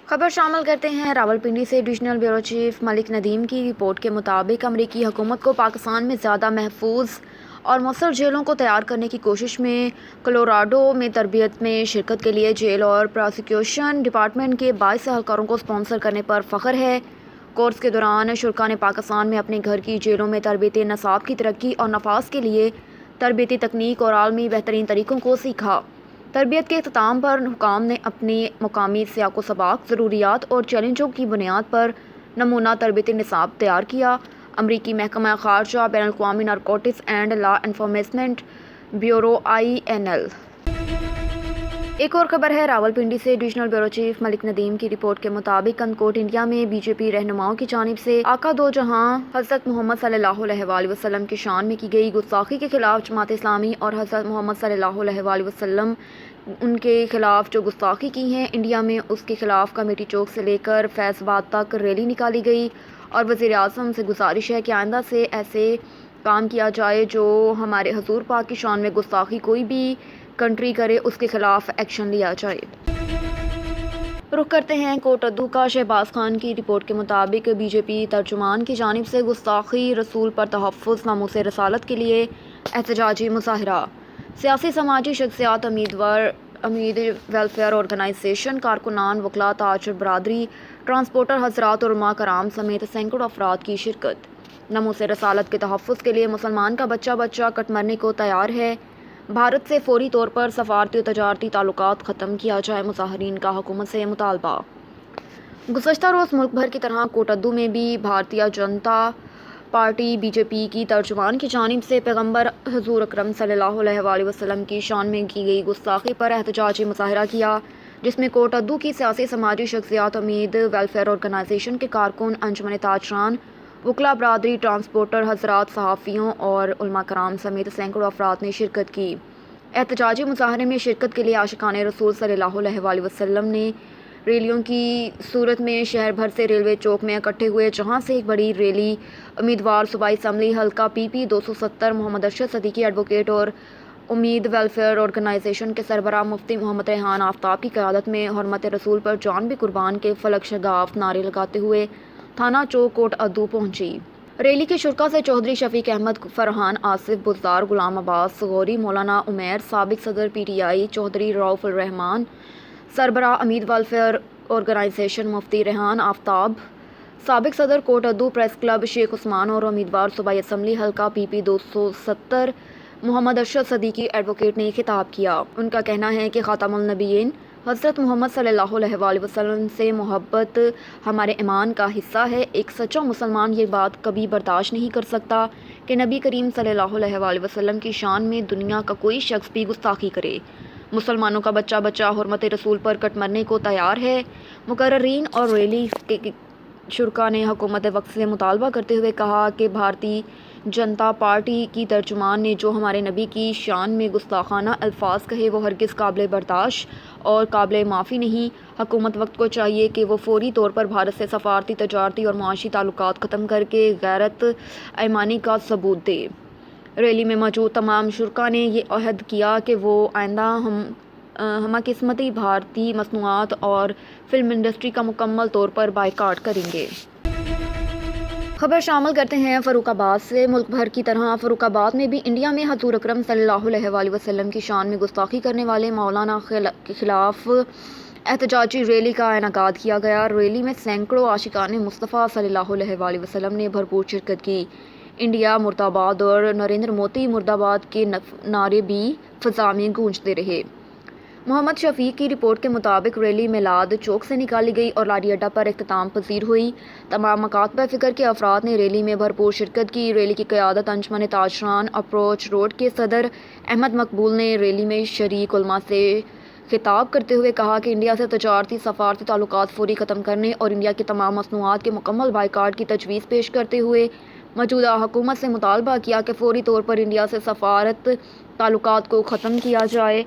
خبر شامل کرتے ہیں راولپنڈی سے۔ ڈویژنل بیورو چیف ملک ندیم کی رپورٹ کے مطابق امریکی حکومت کو پاکستان میں زیادہ محفوظ اور مؤثر جیلوں کو تیار کرنے کی کوشش میں کولوراڈو میں تربیت میں شرکت کے لیے جیل اور پراسیکیوشن ڈپارٹمنٹ کے 22 اہلکاروں کو اسپانسر کرنے پر فخر ہے۔ کورس کے دوران شرکاء نے پاکستان میں اپنے گھر کی جیلوں میں تربیتی نصاب کی ترقی اور نفاذ کے لیے تربیتی تکنیک اور عالمی بہترین طریقوں کو سیکھا۔ تربیت کے اختتام پر حکام نے اپنی مقامی سیاق و سباق، ضروریات اور چیلنجوں کی بنیاد پر نمونہ تربیتی نصاب تیار کیا۔ امریکی محکمہ خارجہ، بین الاقوامی narcotics and law enforcement bureau (INL). ایک اور خبر ہے راولپنڈی سے۔ ڈویژنل بیورو چیف ملک ندیم کی رپورٹ کے مطابق کنکوٹ انڈیا میں بی جے پی رہنماؤں کی جانب سے آقا دو جہاں حضرت محمد صلی اللہ علیہ وآلہ وسلم کی شان میں کی گئی گستاخی کے خلاف جماعت اسلامی اور حضرت محمد صلی اللہ علیہ وآلہ وسلم ان کے خلاف جو گستاخی کی ہیں انڈیا میں، اس کے خلاف کمیٹی چوک سے لے کر فیض آباد تک ریلی نکالی گئی اور وزیر اعظم سے گزارش ہے کہ آئندہ سے ایسے کام کیا جائے جو ہمارے حضور پاک کی شان میں گستاخی کوئی بھی کنٹری کرے اس کے خلاف ایکشن لیا جائے۔ رخ کرتے ہیں کوٹ ادو کا۔ شہباز خان کی رپورٹ کے مطابق بی جے پی ترجمان کی جانب سے گستاخی رسول پر تحفظ ناموس رسالت کے لیے احتجاجی مظاہرہ۔ سیاسی سماجی شخصیات، امید ویلفیئر آرگنائزیشن، کارکنان، وکلاء، تاجر برادری، ٹرانسپورٹر حضرات اور علماء کرام سمیت سینکڑوں افراد کی شرکت۔ ناموس رسالت کے تحفظ کے لیے مسلمان کا بچہ کٹ مرنے کو تیار ہے۔ بھارت سے فوری طور پر سفارتی و تجارتی تعلقات ختم کیا جائے، مظاہرین کا حکومت سے مطالبہ۔ گزشتہ روز ملک بھر کی طرح کوٹ ادو میں بھی Bharatiya Janata party B J پی کی ترجمان کی جانب سے پیغمبر حضور اکرم صلی اللہ علیہ وآلہ وسلم کی شان میں کی گئی گستاخی پر احتجاجی مظاہرہ کیا، جس میں کوٹ ادو کی سیاسی سماجی شخصیات، امید ویلفیئر آرگنائزیشن کے کارکن، انجمن تاجران، وکلاء برادری، ٹرانسپورٹر حضرات، صحافیوں اور علماء کرام سمیت سینکڑوں افراد نے شرکت کی۔ احتجاجی مظاہرے میں شرکت کے لیے عاشقان رسول صلی اللہ علیہ وآلہ وسلم نے ریلیوں کی صورت میں شہر بھر سے ریلوے چوک میں اکٹھے ہوئے، جہاں سے ایک بڑی ریلی امیدوار صوبائی اسمبلی حلقہ PP 270 محمد ارشد صدیقی ایڈوکیٹ اور امید ویلفیئر آرگنائزیشن کے سربراہ مفتی محمد ریحان آفتاب کی قیادت میں حرمت رسول پر جان بھی قربان کے فلک شگاف نعرے لگاتے ہوئے تھانہ چوک کوٹ ادو پہنچی۔ ریلی کے شرکاء سے چودھری شفیق احمد، فرحان آصف بزدار، غلام عباس غوری، مولانا عمیر، سابق صدر PTI چودھری رؤف الرحمان، سربراہ امید ویلفیئر آرگنائزیشن مفتی ریحان آفتاب، سابق صدر کوٹ ادو پریس کلب شیخ عثمان اور امیدوار صوبائی اسمبلی حلقہ PP 270 محمد ارشد صدیقی ایڈوکیٹ نے خطاب کیا۔ ان کا کہنا ہے کہ خاتم النبیین حضرت محمد صلی اللہ علیہ وآلہ وسلم سے محبت ہمارے ایمان کا حصہ ہے۔ ایک سچا مسلمان یہ بات کبھی برداشت نہیں کر سکتا کہ نبی کریم صلی اللہ علیہ وآلہ وسلم کی شان میں دنیا کا کوئی شخص بھی گستاخی کرے۔ مسلمانوں کا بچہ حرمت رسول پر کٹ مرنے کو تیار ہے۔ مقررین اور ریلی کے شرکاء نے حکومت وقت سے مطالبہ کرتے ہوئے کہا کہ بھارتی جنتا پارٹی کی ترجمان نے جو ہمارے نبی کی شان میں گستاخانہ الفاظ کہے وہ ہرگز قابل برداشت اور قابل معافی نہیں۔ حکومت وقت کو چاہیے کہ وہ فوری طور پر بھارت سے سفارتی، تجارتی اور معاشی تعلقات ختم کر کے غیرت ایمانی کا ثبوت دے۔ ریلی میں موجود تمام شرکاء نے یہ عہد کیا کہ وہ آئندہ ہمہ قسمتی بھارتی مصنوعات اور فلم انڈسٹری کا مکمل طور پر بائیکاٹ کریں گے۔ خبر شامل کرتے ہیں فاروق آباد سے۔ ملک بھر کی طرح فاروق آباد میں بھی انڈیا میں حضور اکرم صلی اللہ علیہ وآلہ وسلم کی شان میں گستاخی کرنے والے مولانا کے خلاف احتجاجی ریلی کا انعقاد کیا گیا۔ ریلی میں سینکڑوں عاشقان مصطفیٰ صلی اللہ علیہ وآلہ وسلم نے بھرپور شرکت کی۔ انڈیا مرد آباد اور نریندر مودی مرد آباد کے نعرے بھی فضا میں گونجتے رہے۔ محمد شفیق کی رپورٹ کے مطابق ریلی میلاد چوک سے نکالی گئی اور لاری اڈہ پر اختتام پذیر ہوئی۔ تمام مکاتب فکر کے افراد نے ریلی میں بھرپور شرکت کی۔ ریلی کی قیادت انجمن تاجران اپروچ روڈ کے صدر احمد مقبول نے ریلی میں شریک علماء سے خطاب کرتے ہوئے کہا کہ انڈیا سے تجارتی سفارتی تعلقات فوری ختم کرنے اور انڈیا کی تمام مصنوعات کے مکمل بائیکاٹ کی تجویز پیش کرتے ہوئے موجودہ حکومت سے مطالبہ کیا کہ فوری طور پر انڈیا سے سفارت تعلقات کو ختم کیا جائے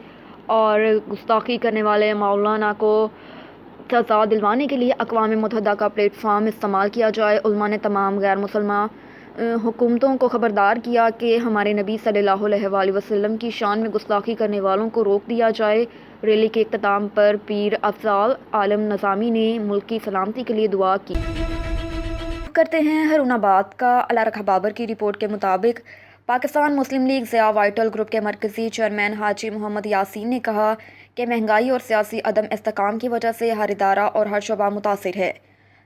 اور گستاخی کرنے والے مولانا کو سزا دلوانے کے لیے اقوام متحدہ کا پلیٹ فارم استعمال کیا جائے۔ علماء نے تمام غیر مسلمان حکومتوں کو خبردار کیا کہ ہمارے نبی صلی اللہ علیہ وآلہ وسلم کی شان میں گستاخی کرنے والوں کو روک دیا جائے۔ ریلی کے اختتام پر پیر افضال عالم نظامی نے ملک کی سلامتی کے لیے دعا کی۔ کرتے ہیں ہرون آباد کا۔ اللہ رکھا بابر کی رپورٹ کے مطابق پاکستان مسلم لیگ ضیاء وائٹل گروپ کے مرکزی چیئرمین حاجی محمد یاسین نے کہا کہ مہنگائی اور سیاسی عدم استحکام کی وجہ سے ہر ادارہ اور ہر شعبہ متاثر ہے۔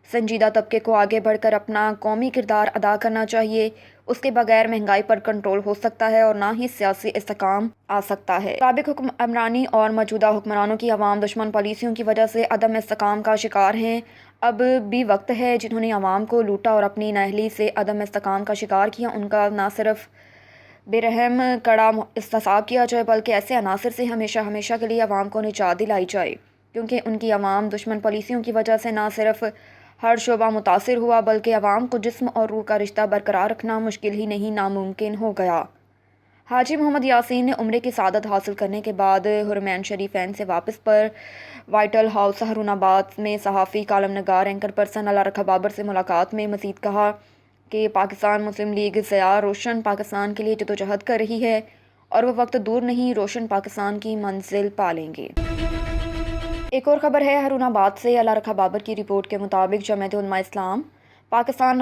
سنجیدہ طبقے کو آگے بڑھ کر اپنا قومی کردار ادا کرنا چاہیے، اس کے بغیر مہنگائی پر کنٹرول ہو سکتا ہے اور نہ ہی سیاسی استحکام آ سکتا ہے۔ سابق حکمرانی اور موجودہ حکمرانوں کی عوام دشمن پالیسیوں کی وجہ سے عدم استحکام کا شکار ہیں۔ اب بھی وقت ہے جنہوں نے عوام کو لوٹا اور اپنی نااہلی سے عدم استحکام کا شکار کیا، ان کا نہ صرف بے رحم کڑا احتساب کیا جائے بلکہ ایسے عناصر سے ہمیشہ کے لیے عوام کو نجات دلائی جائے، کیونکہ ان کی عوام دشمن پالیسیوں کی وجہ سے نہ صرف ہر شعبہ متاثر ہوا بلکہ عوام کو جسم اور روح کا رشتہ برقرار رکھنا مشکل ہی نہیں ناممکن ہو گیا۔ حاجی محمد یاسین نے عمرے کی سعادت حاصل کرنے کے بعد حرمین شریفین سے واپس پر وائٹل ہاؤس ہرون آباد میں صحافی، کالم نگار، اینکر پرسن اللہ رکھا بابر سے ملاقات میں مزید کہا کہ پاکستان مسلم لیگ ضیاء روشن پاکستان کے لیے جدوجہد کر رہی ہے اور وہ وقت دور نہیں روشن پاکستان کی منزل پا لیں گے۔ ایک اور خبر ہے ہرون آباد سے۔ اللہ رکھا بابر کی رپورٹ کے مطابق جمعیت علماء اسلام پاکستان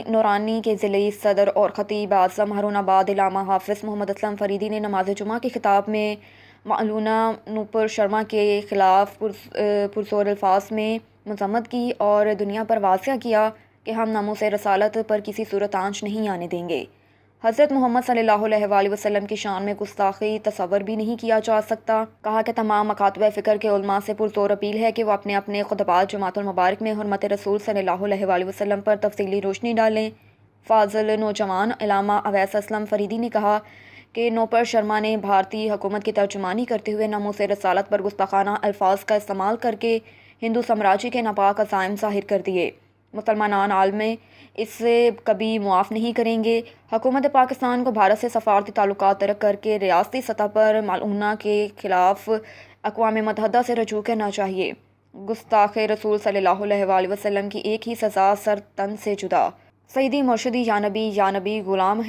نورانی کے ضلعی صدر اور خطیب اعظم ہرون آباد علامہ حافظ محمد اسلم فریدی نے نماز جمعہ کے خطاب میں معلونہ نوپر شرما کے خلاف پرزور الفاظ میں مذمت کی اور دنیا پر واضح کیا کہ ہم ناموس رسالت پر کسی صورت آنچ نہیں آنے دیں گے۔ حضرت محمد صلی اللہ علیہ وآلہ وسلم کی شان میں گستاخی تصور بھی نہیں کیا جا سکتا۔ کہا کہ تمام مکاتب فکر کے علماء سے پرزور اپیل ہے کہ وہ اپنے اپنے خطبات جمعۃ المبارک میں حرمت رسول صلی اللہ علیہ وآلہ وسلم پر تفصیلی روشنی ڈالیں۔ فاضل نوجوان علامہ اویس اسلم فریدی نے کہا کہ نوپر شرما نے بھارتی حکومت کی ترجمانی کرتے ہوئے ناموس رسالت پر گستاخانہ الفاظ کا استعمال کر کے ہندو سامراجی کے ناپاک عزائم ظاہر کر دیے۔ مسلمان عالم اس سے کبھی معاف نہیں کریں گے۔ حکومت پاکستان کو بھارت سے سفارتی تعلقات ترک کر کے ریاستی سطح پر ملعونہ کے خلاف اقوام متحدہ سے رجوع کرنا چاہیے۔ گستاخ رسول صلی اللہ علیہ وآلہ وسلم کی ایک ہی سزا، سر تن سے جدا۔ سیدی مرشدی یا نبی غلام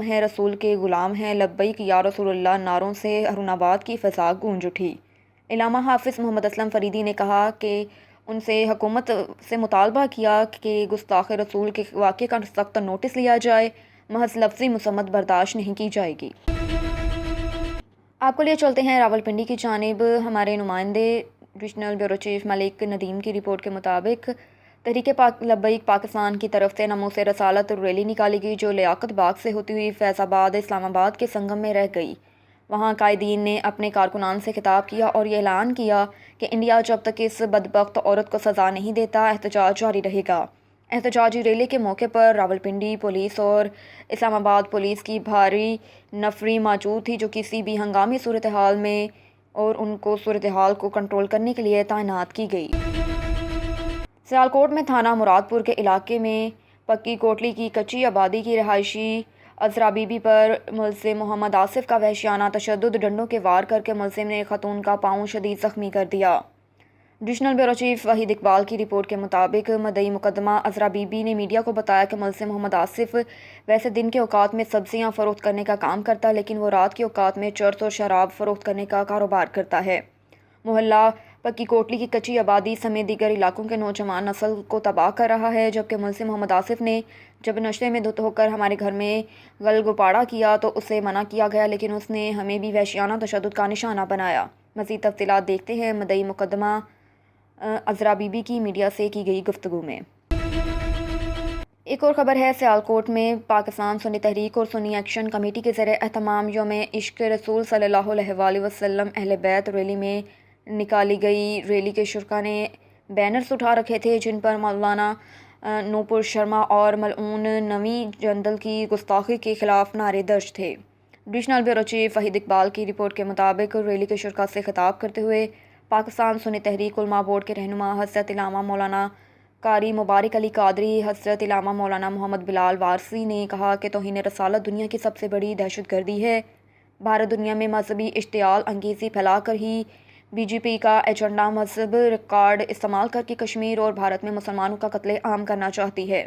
ہیں رسول کے غلام ہیں، لبیک یا رسول اللہ نعروں سے ہرون آباد کی فضا گونج اٹھی۔ علامہ حافظ محمد اسلم فریدی نے کہا کہ ان سے حکومت سے مطالبہ کیا کہ گستاخ رسول کے واقعے کا سخت نوٹس لیا جائے، محض لفظی مذمت برداشت نہیں کی جائے گی۔ آپ کو لیے چلتے ہیں راولپنڈی کی جانب۔ ہمارے نمائندے ڈویژنل بیورو چیف ملک ندیم کی رپورٹ کے مطابق تحریک لبیک پاکستان کی طرف سے ناموس رسالت ریلی نکالی گئی جو لیاقت باغ سے ہوتی ہوئی فیض آباد اسلام آباد کے سنگم میں رہ گئی۔ وہاں قائدین نے اپنے کارکنان سے خطاب کیا اور یہ اعلان کیا کہ انڈیا جب تک اس بدبخت عورت کو سزا نہیں دیتا احتجاج جاری رہے گا۔ احتجاجی ریلی کے موقع پر راولپنڈی پولیس اور اسلام آباد پولیس کی بھاری نفری موجود تھی جو کسی بھی ہنگامی صورتحال میں اور ان کو صورتحال کو کنٹرول کرنے کے لیے تعینات کی گئی۔ سیالکوٹ میں تھانہ مراد پور کے علاقے میں پکی کوٹلی کی کچی آبادی کی رہائشی عذرا بی بی پر ملزم محمد آصف کا وحشیانہ تشدد، ڈنڈوں کے وار کر کے ملزم نے ایک خاتون کا پاؤں شدید زخمی کر دیا۔ Divisional bureau chief Waheed Iqbal کی رپورٹ کے مطابق مدعی مقدمہ عذرا بی بی نے میڈیا کو بتایا کہ ملزم محمد آصف ویسے دن کے اوقات میں سبزیاں فروخت کرنے کا کام کرتا لیکن وہ رات کے اوقات میں چرس اور شراب فروخت کرنے کا کاروبار کرتا ہے۔ محلہ پکی کوٹلی کی کچی آبادی سمیت دیگر علاقوں کے نوجوان نسل کو تباہ کر رہا ہے، جبکہ ملزم محمد آصف نے جب نشے میں دھت ہو کر ہمارے گھر میں گل گپاڑا کیا تو اسے منع کیا گیا لیکن اس نے ہمیں بھی وحشیانہ تشدد کا نشانہ بنایا۔ مزید تفصیلات دیکھتے ہیں مدعی مقدمہ عذرا بی بی کی میڈیا سے کی گئی گفتگو میں۔ ایک اور خبر ہے سیالکوٹ میں پاکستان سنی تحریک اور سنی ایکشن کمیٹی کے زیر اہتمام یوم عشق رسول صلی اللہ علیہ وآلہ وسلم اہل بیت ریلی میں نکالی گئی۔ ریلی کے شرکاء نے بینرز اٹھا رکھے تھے جن پر مولانا نوپر شرما اور ملعون نویں جندل کی گستاخی کے خلاف نعرے درج تھے۔ Divisional bureau chief Waheed Iqbal کی رپورٹ کے مطابق ریلی کے شرکاء سے خطاب کرتے ہوئے پاکستان سنی تحریک علماء بورڈ کے رہنما حضرت علامہ مولانا قاری مبارک علی قادری، حضرت علامہ مولانا محمد بلال وارثی نے کہا کہ توہین رسالت دنیا کی سب سے بڑی دہشت گردی ہے۔ بھارت دنیا میں مذہبی اشتعال انگیزی پھیلا کر ہی بی جے پی کا ایجنڈا مذہب ریکارڈ استعمال کر کے کشمیر اور بھارت میں مسلمانوں کا قتل عام کرنا چاہتی ہے،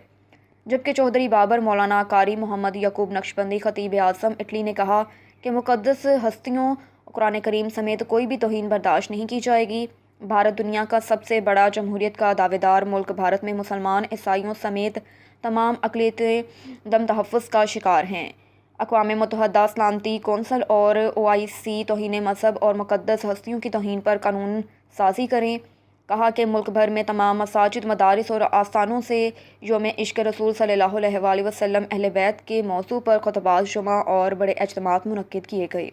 جبکہ چودھری بابر مولانا قاری محمد یعقوب نقشبندی خطیب اعظم اٹلی نے کہا کہ مقدس ہستیوں قرآن کریم سمیت کوئی بھی توہین برداشت نہیں کی جائے گی۔ بھارت دنیا کا سب سے بڑا جمہوریت کا دعویدار ملک بھارت میں مسلمان، عیسائیوں سمیت تمام اقلیتیں دم تحفظ کا شکار ہیں۔ اقوام متحدہ سلامتی کونسل اور OIC توہین مذہب اور مقدس ہستیوں کی توہین پر قانون سازی کریں۔ کہا کہ ملک بھر میں تمام مساجد، مدارس اور آستانوں سے یوم عشق رسول صلی اللہ علیہ وآلہ وسلم اہل بیت کے موضوع پر خطبات جمعہ اور بڑے اجتماعات منعقد کیے گئے۔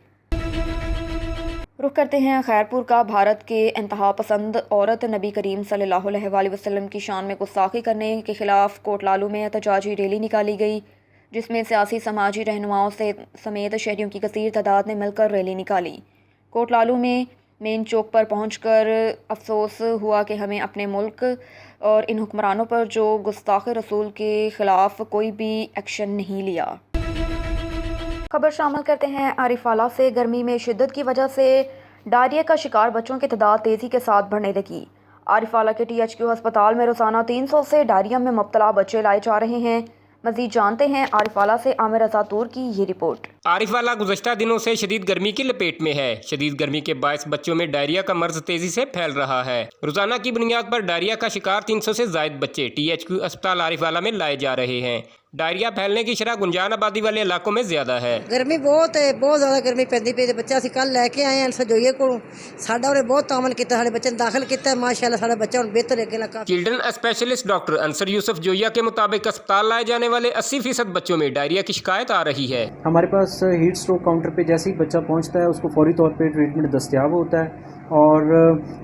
رخ کرتے ہیں خیرپور کا۔ بھارت کے انتہا پسند عورت نبی کریم صلی اللہ علیہ وآلہ وسلم کی شان میں گستاخی کرنے کے خلاف کوٹ لالو میں احتجاجی ریلی نکالی گئی، جس میں سیاسی سماجی رہنماؤں سمیت شہریوں کی کثیر تعداد نے مل کر ریلی نکالی۔ کوٹ لالو میں مین چوک پر پہنچ کر افسوس ہوا کہ ہمیں اپنے ملک اور ان حکمرانوں پر جو گستاخ رسول کے خلاف کوئی بھی ایکشن نہیں لیا۔ خبر شامل کرتے ہیں عارف والا سے۔ گرمی میں شدت کی وجہ سے ڈائریا کا شکار بچوں کی تعداد تیزی کے ساتھ بڑھنے لگی۔ عارف والا کے THQ ہسپتال میں روزانہ 300 سے ڈائریا میں مبتلا بچے لائے جا رہے ہیں۔ مزید جانتے ہیں عارف والا سے عامر رضا طور کی یہ رپورٹ۔ عارف والا گزشتہ دنوں سے شدید گرمی کی لپیٹ میں ہے۔ شدید گرمی کے باعث بچوں میں ڈائریا کا مرض تیزی سے پھیل رہا ہے۔ روزانہ کی بنیاد پر ڈائریا کا شکار 300 سے زائد بچے THQ ہسپتال عارف والا میں لائے جا رہے ہیں۔ ڈائریا پھیلنے کی شرح گنجان آبادی والے علاقوں میں زیادہ ہے۔ گرمی بہت ہے، بہت زیادہ گرمی پیندی پئی۔ بچہ اسی کل لے کے آئے ہیں سجوئیے کو، ساڈا انہیں بہت تعامل کیتا، سارے بچے داخل کیتا ہے۔ ماشاءاللہ سارا بچہ ہن بہتر ہے اگے کافی۔ چلڈرن اسپیشلسٹ ڈاکٹر انصر یوسف جویا کے مطابق اسپتال لائے جانے والے 80% بچوں میں ڈائریا کی شکایت آ رہی ہے۔ ہمارے پاس ہیٹ اسٹروک کاؤنٹر پہ جیسے ہی بچہ پہنچتا ہے اس کو فوری طور پہ ٹریٹمنٹ دستیاب ہوتا ہے، اور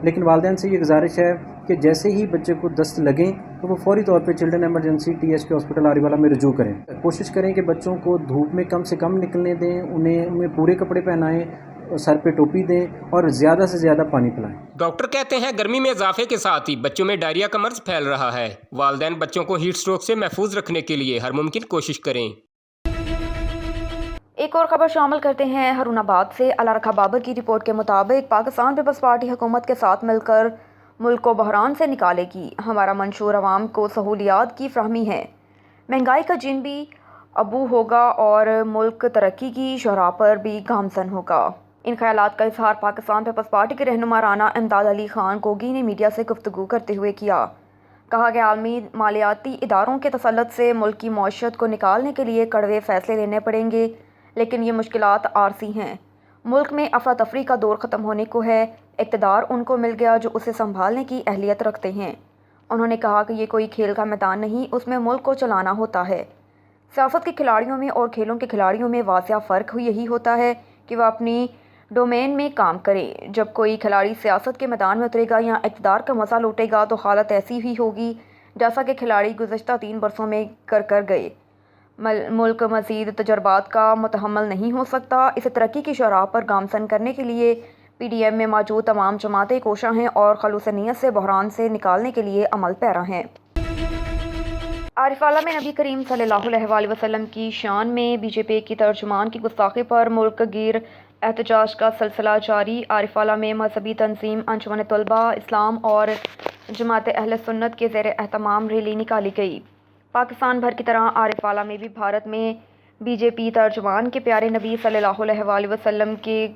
لیکن والدین سے یہ گزارش ہے کہ جیسے ہی بچے کو دست لگیں تو وہ فوری طور پہ چلڈرن ایمرجنسی THQ ہاسپٹل عارف والا میں رجوع کریں۔ کوشش کریں کہ بچوں کو دھوپ میں کم سے کم نکلنے دیں، انہیں پورے کپڑے پہنائیں، سر پہ ٹوپی دیں اور زیادہ سے زیادہ پانی پلائیں۔ ڈاکٹر کہتے ہیں گرمی میں اضافے کے ساتھ ہی بچوں میں ڈائریا کا مرض پھیل رہا ہے۔ والدین بچوں کو ہیٹ اسٹروک سے محفوظ رکھنے کے لیے ہر ممکن کوشش کریں۔ ایک اور خبر شامل کرتے ہیں ہارون آباد سے۔ اللہ رکھا بابر کی رپورٹ کے مطابق پاکستان پیپلز پارٹی حکومت کے ساتھ مل کر ملک کو بحران سے نکالے گی۔ ہمارا منشور عوام کو سہولیات کی فراہمی ہے، مہنگائی کا جن بھی ابو ہوگا اور ملک ترقی کی شرح پر بھی گامزن ہوگا۔ ان خیالات کا اظہار پاکستان پیپلز پارٹی کے رہنما رانا امداد علی خان کوگی نے میڈیا سے گفتگو کرتے ہوئے کیا۔ کہا کہ عالمی مالیاتی اداروں کے تسلط سے ملک کی معیشت کو نکالنے کے لیے کڑوے فیصلے لینے پڑیں گے، لیکن یہ مشکلات عارضی ہیں۔ ملک میں افراتفری کا دور ختم ہونے کو ہے، اقتدار ان کو مل گیا جو اسے سنبھالنے کی اہلیت رکھتے ہیں۔ انہوں نے کہا کہ یہ کوئی کھیل کا میدان نہیں، اس میں ملک کو چلانا ہوتا ہے۔ سیاست کے کھلاڑیوں میں اور کھیلوں کے کھلاڑیوں میں واضح فرق یہی ہوتا ہے کہ وہ اپنی ڈومین میں کام کرے۔ جب کوئی کھلاڑی سیاست کے میدان میں اترے گا یا اقتدار کا مزہ لوٹے گا تو حالت ایسی ہی ہوگی جیسا کہ کھلاڑی گزشتہ 3 برسوں میں کر گئے۔ ملک مزید تجربات کا متحمل نہیں ہو سکتا۔ اسے ترقی کی شرح پر گامزن کرنے کے لیے PDM میں موجود تمام جماعتیں کوشاں ہیں اور خلوص نیت سے بحران سے نکالنے کے لیے عمل پیرا ہیں۔ عارف والا میں نبی کریم صلی اللہ علیہ وآلہ وسلم کی شان میں BJP کی ترجمان کی گستاخی پر ملک گیر احتجاج کا سلسلہ جاری۔ عارف والا میں مذہبی تنظیم انجمن طلباء اسلام اور جماعت اہل سنت کے زیر اہتمام ریلی نکالی گئی۔ پاکستان بھر کی طرح عارف والا میں بھی بھارت میں BJP ترجمان کے پیارے نبی صلی اللہ علیہ وآلہ وسلم کی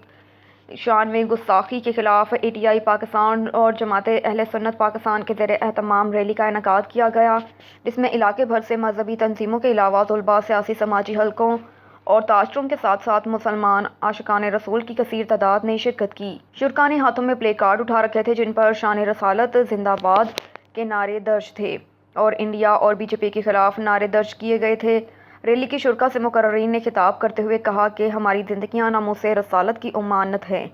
شان میں گستاخی کے خلاف ATI پاکستان اور جماعت اہل سنت پاکستان کے زیر اہتمام ریلی کا انعقاد کیا گیا، جس میں علاقے بھر سے مذہبی تنظیموں کے علاوہ طلباء، سیاسی سماجی حلقوں اور تاشروں کے ساتھ ساتھ مسلمان عاشقان رسول کی کثیر تعداد نے شرکت کی۔ شرکاء نے ہاتھوں میں پلے کارڈ اٹھا رکھے تھے جن پر شان رسالت زندہ باد کے نعرے درج تھے اور انڈیا اور BJP کے خلاف نعرے درج کیے گئے تھے۔ ریلی کی شرکاء سے مقررین نے خطاب کرتے ہوئے کہا کہ ہماری زندگیاں ناموس رسالت کی امانت ہیں۔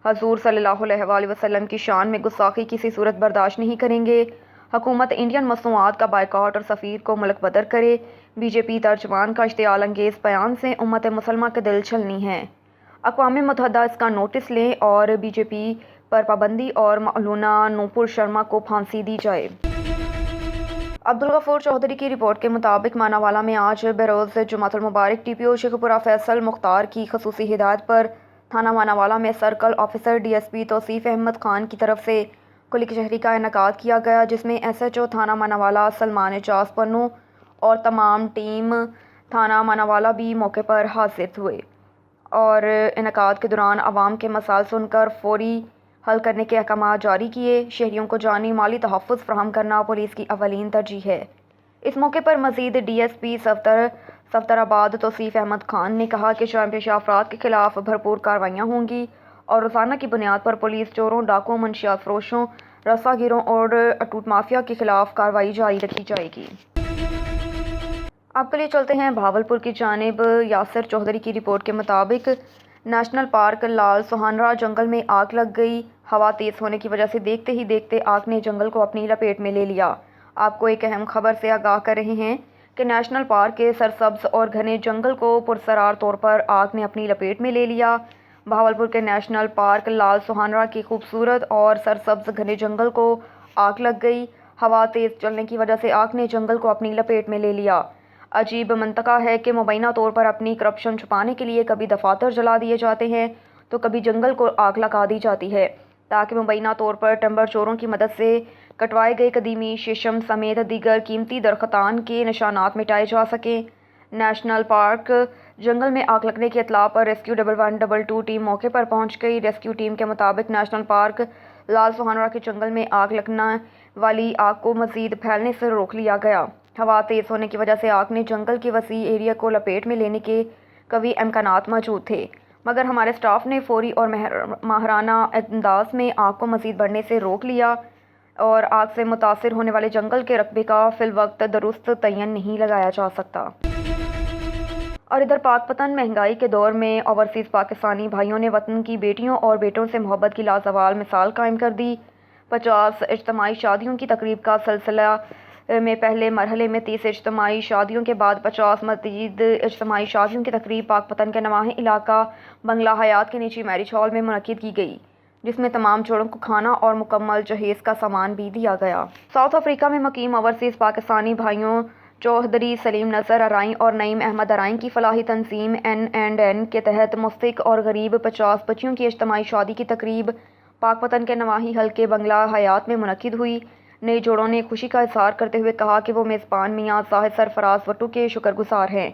حضور صلی اللہ علیہ وآلہ وسلم کی شان میں گستاخی کسی صورت برداشت نہیں کریں گے۔ حکومت انڈین مصنوعات کا بائیکاٹ اور سفیر کو ملک بدر کرے۔ BJP ترجمان کا اشتعال انگیز بیان سے امت مسلمہ کے دل چھلنی ہیں۔ اقوام متحدہ اس کا نوٹس لیں اور BJP پر پابندی اور ملعونہ نوپور شرما کو پھانسی دی جائے۔ عبدالغفور چودھری کی رپورٹ کے مطابق ماناوالا میں آج بروز جمعۃ المبارک TPO شیخوپورہ فیصل مختار کی خصوصی ہدایت پر تھانہ ماناوالا میں سرکل آفیسر DSP توصیف احمد خان کی طرف سے کلک شہری کا انعقاد کیا گیا، جس میں SHO تھانہ ماناوالا سلمان اعجاز پنو اور تمام ٹیم تھانہ ماناوالا بھی موقع پر حاضر ہوئے اور انعقاد کے دوران عوام کے مسائل سن کر فوری حل کرنے کے احکامات جاری کیے۔ شہریوں کو جانی مالی تحفظ فراہم کرنا پولیس کی اولین ترجیح ہے۔ اس موقع پر مزید ڈی ایس پی صفدر آباد توصیف احمد خان نے کہا کہ جرائم پیشہ افراد کے خلاف بھرپور کارروائیاں ہوں گی اور روزانہ کی بنیاد پر پولیس چوروں، ڈاکوؤں، منشیات فروشوں، رسا گیروں اور اٹوٹ مافیا کے خلاف کارروائی جاری رکھی جائے گی۔ اب کے لیے چلتے ہیں بھاولپور کی جانب۔ یاسر چودھری کی رپورٹ کے مطابق نیشنل پارک لال سہانرا جنگل میں آگ لگ گئی۔ ہوا تیز ہونے کی وجہ سے دیکھتے ہی دیکھتے آگ نے جنگل کو اپنی لپیٹ میں لے لیا۔ آپ کو ایک اہم خبر سے آگاہ کر رہے ہیں کہ نیشنل پارک کے سرسبز اور گھنے جنگل کو پرسرار طور پر آگ نے اپنی لپیٹ میں لے لیا۔ بھاولپور کے نیشنل پارک لال سہانرا کی خوبصورت اور سرسبز گھنے جنگل کو آگ لگ گئی۔ ہوا تیز چلنے کی وجہ سے آگ نے جنگل کو اپنی لپیٹ میں لے لیا۔ عجیب منطقہ ہے کہ مبینہ طور پر اپنی کرپشن چھپانے کے لیے کبھی دفاتر جلا دیے جاتے ہیں تو کبھی جنگل کو آگ لگا دی جاتی ہے تاکہ مبینہ طور پر ٹمبر چوروں کی مدد سے کٹوائے گئے قدیمی شیشم سمیت دیگر قیمتی درختان کے نشانات مٹائے جا سکیں۔ نیشنل پارک جنگل میں آگ لگنے کی اطلاع پر ریسکیو 1112 ٹیم موقع پر پہنچ گئی۔ ریسکیو ٹیم کے مطابق نیشنل پارک لال سہانرا کے جنگل میں آگ لگنے والی آگ کو مزید پھیلنے سے روک لیا گیا۔ ہوا تیز ہونے کی وجہ سے آگ نے جنگل کے وسیع ایریا کو لپیٹ میں لینے کے قوی امکانات موجود تھے، مگر ہمارے سٹاف نے فوری اور ماہرانہ انداز میں آگ کو مزید بڑھنے سے روک لیا اور آگ سے متاثر ہونے والے جنگل کے رقبے کا فی الوقت درست تعین نہیں لگایا جا سکتا۔ اور ادھر پاک پتن مہنگائی کے دور میں اوورسیز پاکستانی بھائیوں نے وطن کی بیٹیوں اور بیٹوں سے محبت کی لازوال مثال قائم کر دی۔ 50 اجتماعی شادیوں کی تقریب کا سلسلہ میں پہلے مرحلے میں 30 اجتماعی شادیوں کے بعد 50 مزید اجتماعی شادیوں کی تقریب پاک پتن کے نواحی علاقہ بنگلہ حیات کے نیچی میرج ہال میں منعقد کی گئی، جس میں تمام جوڑوں کو کھانا اور مکمل جہیز کا سامان بھی دیا گیا۔ ساؤتھ افریقہ میں مقیم اوورسیز پاکستانی بھائیوں چوہدری سلیم نذر ارائیں اور نعیم احمد ارائیں کی فلاحی تنظیم N&N کے تحت مستحق اور غریب 50 بچیوں کی اجتماعی شادی کی تقریب پاک پتن کے نواحی حلقے بنگلہ حیات میں منعقد ہوئی۔ نئے جوڑوں نے خوشی کا اظہار کرتے ہوئے کہا کہ وہ میزبان میاں زاہد سرفراز وٹو کے شکر گزار ہیں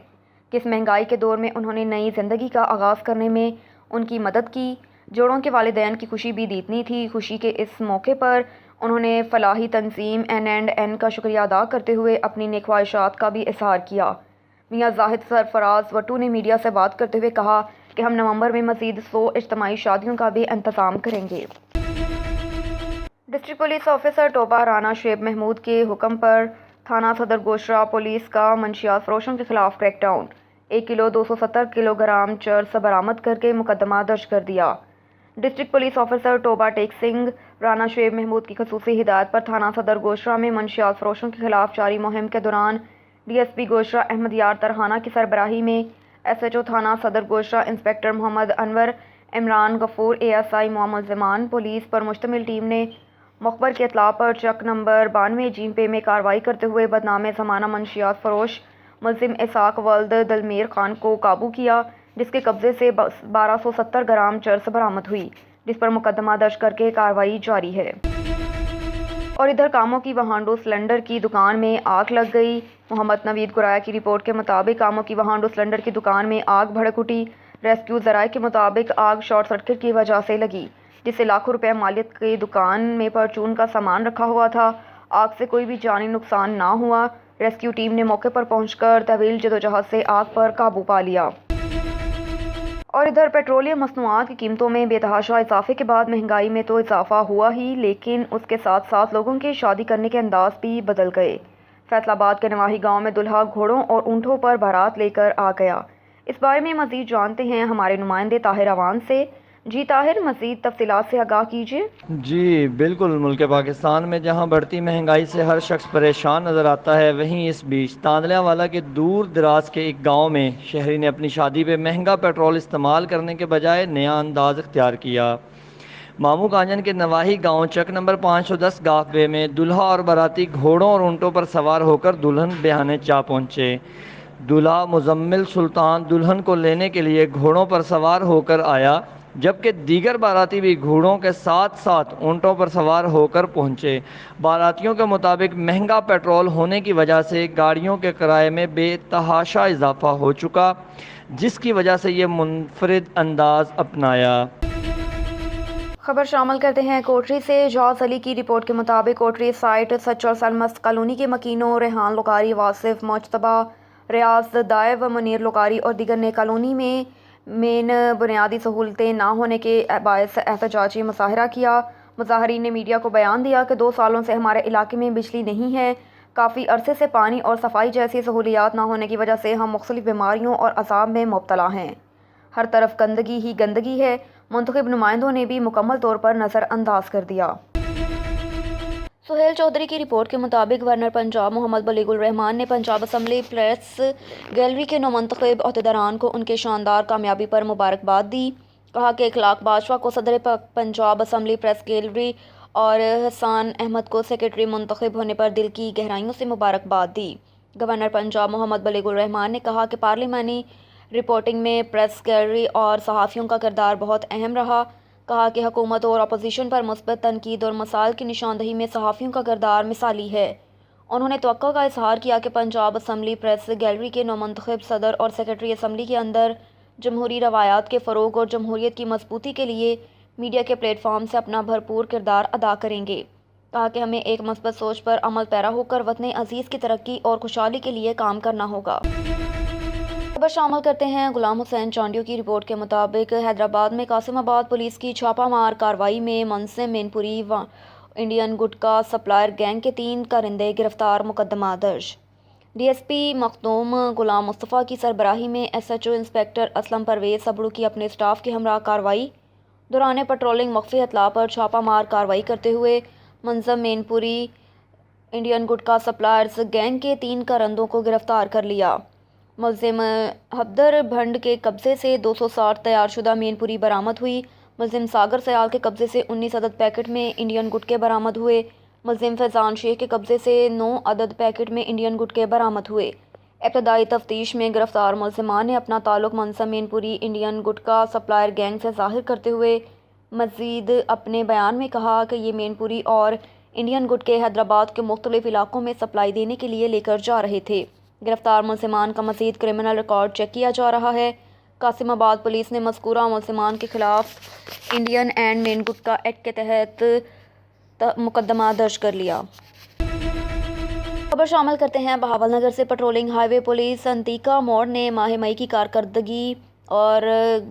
کہ اس مہنگائی کے دور میں انہوں نے نئی زندگی کا آغاز کرنے میں ان کی مدد کی۔ جوڑوں کے والدین کی خوشی بھی دیدنی تھی۔ خوشی کے اس موقع پر انہوں نے فلاحی تنظیم N&N کا شکریہ ادا کرتے ہوئے اپنی نیک خواہشات کا بھی اظہار کیا۔ میاں زاہد سرفراز وٹو نے میڈیا سے بات کرتے ہوئے کہا کہ ہم نومبر میں مزید 100 اجتماعی شادیوں کا بھی انتظام کریں گے۔ District police officer Toba Rana Shoaib Mahmood کے حکم پر تھانہ صدر گوشرا پولیس کا منشیات فروشوں کے خلاف کریک ڈاؤن، 1 کلو 270 کلو گرام چرس برآمد کر کے مقدمہ درج کر دیا۔ ڈسٹرکٹ پولیس آفیسر ٹوبہ ٹیک سنگھ رانا شعیب محمود کی خصوصی ہدایت پر تھانہ صدر گوشرا میں منشیات فروشوں کے خلاف جاری مہم کے دوران ڈی ایس پی گوشرا احمد یار ترہانہ کی سربراہی میں SHO تھانہ صدر گوشرا انسپکٹر محمد انور، عمران غفور ASI معمل زمان پولیس پر مشتمل ٹیم نے مخبر کی اطلاع پر چک نمبر 92 جیم پے میں کارروائی کرتے ہوئے بدنام زمانہ منشیات فروش ملزم اسحاق ولد دلمیر خان کو قابو کیا، جس کے قبضے سے 1270 گرام چرس برآمد ہوئی، جس پر مقدمہ درج کر کے کارروائی جاری ہے۔ اور ادھر کاموں کی وہانڈو سلنڈر کی دکان میں آگ لگ گئی۔ محمد نوید گرایا کی رپورٹ کے مطابق کاموں کی وہانڈو سلنڈر کی دکان میں آگ بھڑک اٹھی۔ ریسکیو ذرائع کے مطابق آگ شارٹ سرکٹ کی وجہ سے لگی، جس سے لاکھوں روپے مالیت کی دکان میں پرچون کا سامان رکھا ہوا تھا۔ آگ سے کوئی بھی جانی نقصان نہ ہوا۔ ریسکیو ٹیم نے موقع پر پہنچ کر طویل جدوجہد سے آگ پر قابو پا لیا۔ اور ادھر پیٹرولیم مصنوعات کی قیمتوں میں بے تحاشا اضافے کے بعد مہنگائی میں تو اضافہ ہوا ہی، لیکن اس کے ساتھ ساتھ لوگوں کے شادی کرنے کے انداز بھی بدل گئے۔ فیصل آباد کے نواحی گاؤں میں دلہا گھوڑوں اور اونٹوں پر بارات لے کر آ گیا۔ اس بارے میں مزید جانتے ہیں ہمارے نمائندے طاہر اوان سے۔ جی طاہر، مزید تفصیلات سے آگاہ کیجیے۔ جی بالکل، ملک پاکستان میں جہاں بڑھتی مہنگائی سے ہر شخص پریشان نظر آتا ہے، وہیں اس بیچ تاندلیہ والا کے دور دراز کے ایک گاؤں میں شہری نے اپنی شادی پہ مہنگا پیٹرول استعمال کرنے کے بجائے نیا انداز اختیار کیا۔ مامو کانجن کے نواحی گاؤں چک نمبر 510 گاف وے میں دلہا اور باراتی گھوڑوں اور اونٹوں پر سوار ہو کر دلہن بیانے چا پہنچے۔ دلہا مزمل سلطان دلہن کو لینے کے لیے گھوڑوں پر سوار ہو کر آیا۔ جبکہ دیگر باراتی بھی گھوڑوں کے ساتھ ساتھ اونٹوں پر سوار ہو کر پہنچے۔ باراتیوں کے مطابق مہنگا پیٹرول ہونے کی وجہ سے گاڑیوں کے کرائے میں بے تحاشا اضافہ ہو چکا، جس کی وجہ سے یہ منفرد انداز اپنایا۔ خبر شامل کرتے ہیں کوٹری سے۔ جاز علی کی رپورٹ کے مطابق کوٹری سائٹ سچر سلمست کالونی کے مکینوں ریحان لوکاری، واصف مجتبیٰ، ریاض دائب، منیر لوکاری اور دیگر نے کالونی میں مین بنیادی سہولتیں نہ ہونے کے باعث احتجاجی مظاہرہ کیا۔ مظاہرین نے میڈیا کو بیان دیا کہ 2 سالوں سے ہمارے علاقے میں بجلی نہیں ہے، کافی عرصے سے پانی اور صفائی جیسی سہولیات نہ ہونے کی وجہ سے ہم مختلف بیماریوں اور عذاب میں مبتلا ہیں، ہر طرف گندگی ہی گندگی ہے۔ منتخب نمائندوں نے بھی مکمل طور پر نظر انداز کر دیا۔ سہیل چودھری کی رپورٹ کے مطابق گورنر پنجاب محمد بلیغ الرحمان نے پنجاب اسمبلی پریس گیلری کے نومنتخب عہدیداران کو ان کے شاندار کامیابی پر مبارکباد دی۔ کہا کہ اخلاق بادشاہ کو صدر پنجاب اسمبلی پریس گیلری اور حسان احمد کو سیکرٹری منتخب ہونے پر دل کی گہرائیوں سے مبارکباد دی۔ گورنر پنجاب محمد بلیغ الرحمان نے کہا کہ پارلیمانی رپورٹنگ میں پریس گیلری اور صحافیوں کا کردار بہت اہم رہا۔ کہا کہ حکومت اور اپوزیشن پر مثبت تنقید اور مسائل کی نشاندہی میں صحافیوں کا کردار مثالی ہے۔ انہوں نے توقع کا اظہار کیا کہ پنجاب اسمبلی پریس گیلری کے نومنتخب صدر اور سیکرٹری اسمبلی کے اندر جمہوری روایات کے فروغ اور جمہوریت کی مضبوطی کے لیے میڈیا کے پلیٹ فارم سے اپنا بھرپور کردار ادا کریں گے۔ کہا کہ ہمیں ایک مثبت سوچ پر عمل پیرا ہو کر وطن عزیز کی ترقی اور خوشحالی کے لیے کام کرنا ہوگا۔ خبر شامل کرتے ہیں غلام حسین چانڈیو کی رپورٹ کے مطابق حیدرآباد میں قاسم آباد پولیس کی چھاپہ مار کارروائی میں منظم مین پوری انڈین گٹکا سپلائر گینگ کے 3 کارندے گرفتار، مقدمہ درج۔ ڈی ایس پی مخدوم غلام مصطفیٰ کی سربراہی میں S H O inspector Aslam Parvez سبڑو کی اپنے اسٹاف کے ہمراہ کارروائی دوران پیٹرولنگ مخفی اطلاع پر چھاپہ مار کارروائی کرتے ہوئے منظم مین پوری انڈین گٹکا سپلائرز گینگ کے 3 کارندوں کو گرفتار کر لیا۔ ملزم حبدر بھنڈ کے قبضے سے 260 تیار شدہ مین پوری برآمد ہوئی۔ ملزم ساگر سیال کے قبضے سے 19 عدد پیکٹ میں انڈین گٹکے برآمد ہوئے۔ ملزم فیضان شیخ کے قبضے سے 9 عدد پیکٹ میں انڈین گٹکے برآمد ہوئے۔ ابتدائی تفتیش میں گرفتار ملزمان نے اپنا تعلق منظم مین پوری انڈین گٹکا سپلائر گینگ سے ظاہر کرتے ہوئے مزید اپنے بیان میں کہا کہ یہ مین پوری اور انڈین گٹکے حیدرآباد کے مختلف علاقوں میں سپلائی دینے کے لیے لے کر جا رہے تھے۔ گرفتار ملزمان کا مزید کرمنل ریکارڈ چیک کیا جا رہا ہے۔ قاسم آباد پولیس نے مذکورہ ملزمان کے خلاف انڈین اینڈ مین گٹکا ایکٹ کے تحت مقدمہ درج کر لیا۔ خبر شامل کرتے ہیں بہاول نگر سے۔ پیٹرولنگ ہائی وے پولیس انتیکا موڑ نے ماہ مئی کی کارکردگی اور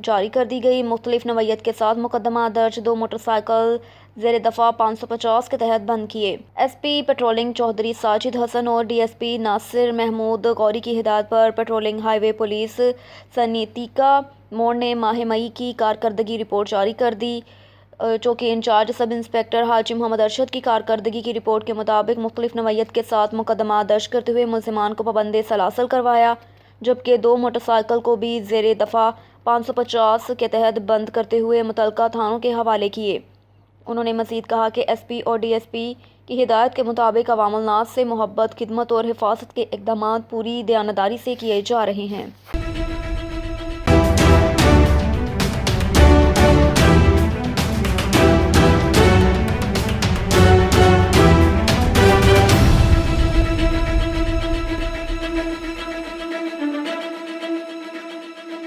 جاری کر دی گئی مختلف نوعیت کے ساتھ مقدمہ درج 2 موٹر سائیکل زیر دفعہ 550 کے تحت بند کیے۔ S P patrolling Chaudhry Sajid Hassan اور D S P Nasir Mahmood Ghauri کی ہدایت پر پیٹرولنگ ہائی وے پولیس سنیتیکا موڑ نے ماہ مئی کی کارکردگی رپورٹ جاری کر دی۔ چوکی انچارج سب انسپکٹر حاجی محمد ارشد کی کارکردگی کی رپورٹ کے مطابق مختلف نوعیت کے ساتھ مقدمہ درج کرتے ہوئے ملزمان کو پابند سلاسل کروایا، جبکہ 2 موٹر سائیکل کو بھی زیر دفعہ 550 کے تحت بند کرتے ہوئے متعلقہ تھانوں کے حوالے کیے۔ انہوں نے مزید کہا کہ ایس پی اور ڈی ایس پی کی ہدایت کے مطابق عوام الناس سے محبت، خدمت اور حفاظت کے اقدامات پوری دیانتداری سے کیے جا رہے ہیں۔